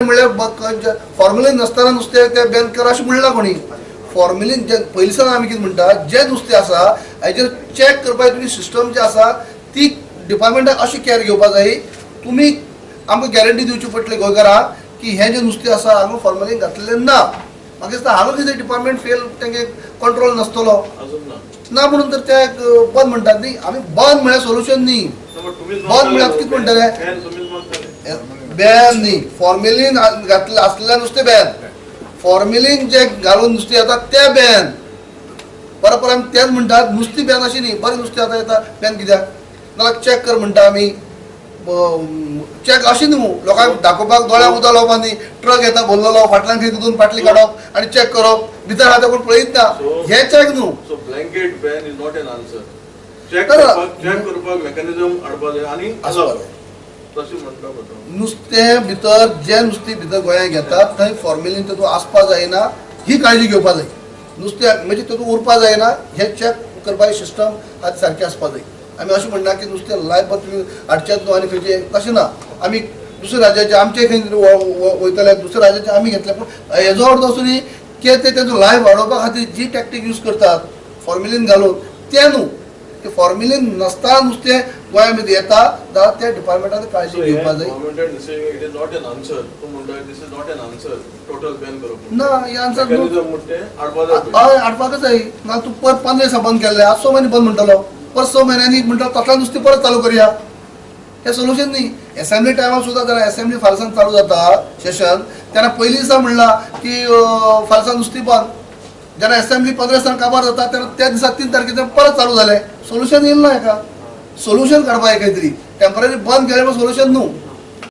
म्हणजे फॉर्म्युलीन नसताना नुस्तें ते बॅन करा अशें म्हणला कोणी. फॉर्म्युलीन जे पयलींसान आमी कितें म्हणटा जे नुस्तें आसा हेजेर चॅक करपाक तुमी सिस्टम जे आसा ती डिपार्टमेंटाक अशी केअर घेवपाक जाय. तुमी आमकां गॅरंटी दिवची पडटली गोंयकारांक की हे जे नुस्तें आसा हांगा फॉर्म्युलीन घातलेलें ना. म्हाका दिसता हांगा कितें डिपार्टमेंट फेल तेंगे कंट्रोल नासतलो ना म्हणून तर ते बंद म्हणटात न्ही. आमी बंद म्हळ्यार सोल्युशन न्ही. बंद म्हळ्यार कितें म्हणटले बॅन न्ही. फॉर्म्युलीन घातलें आसलेलें नुस्तें बॅन. फॉर्म्युलीन जे घालून नुस्तें येता ते बॅन. परत आमी तेच म्हणटात नुस्तें बॅन अशें न्ही. बरें नुस्तें आतां येता बॅन कित्याक नाल्यार चॅक कर म्हणटा आमी. चॅक अशें न्हू लोकांक दाखोवपाक दोळ्यांक उदक लावपाक न्ही. ट्रक येता भरलेलो फाटल्यान खंय तितून पाटली काडप आनी चॅक करप भितर आहा ते कोण पळयत ना हे चॅक न्हू. So blanket ban is not an answer. Check करपाक मेकॅनिझम हाडपाक जाय आनी तशें म्हणटा नुस्तें भितर जे नुस्तें भितर गोंयांत घेतात थंय फॉर्म्युलीन तातूंत आसपाक जायना ही काळजी घेवपाक जाय. नुस्तें म्हणजे तातूंत उरपाक जायना हे चॅक करपाचें सिस्टम आज सारकें आसपाक जाय. आमी अशें म्हणना की नुस्तें लायफ तुमी हाडचेंच न्हू आनी खंयचें तशें ना. आमी दुसऱ्या राज्याचे आमचे खंय वयतले दुसऱ्या राज्याचे आमी घेतले पूण हेजो अर्थ असो न्ही की ते तेजो लायफ वाडोवपा खातीर जी टॅक्टीक यूज करतात फॉर्म्युलीन घालून ते न्हू. ते फॉर्म्युलीन नसता नुस्तें गोंया भितर येता जाल्यार त्या डिपार्टमेंटान काळजी घेवपाक जाय. ना हे आन्सर हय हाडपाकच जाय. ना तूं परत 15 दिसा बंद केल्ले आज 6 म्हयने बंद म्हणटलो परत 6 म्हयन्यांनी म्हणटा तसला नुस्तें परत चालू करया हे सोल्युशन न्ही. एसेंब्ली टायमार सुद्दां जेन्ना एसेंब्ली फाल्सान चालू जाता सेशन तेन्ना पयलीं दिसा म्हणला की फाल्सान नुस्तें बंद. जेन्ना एसेंब्ली 15 दिसांनी काबार जाता तेन्ना त्या दिसा 3 तारखेर परत चालू जालें. सोल्युशन येयलें ना हेका. सोल्युशन काडपाक जाय खंय तरी. टेम्पररी बंद केलें सोल्युशन न्हू.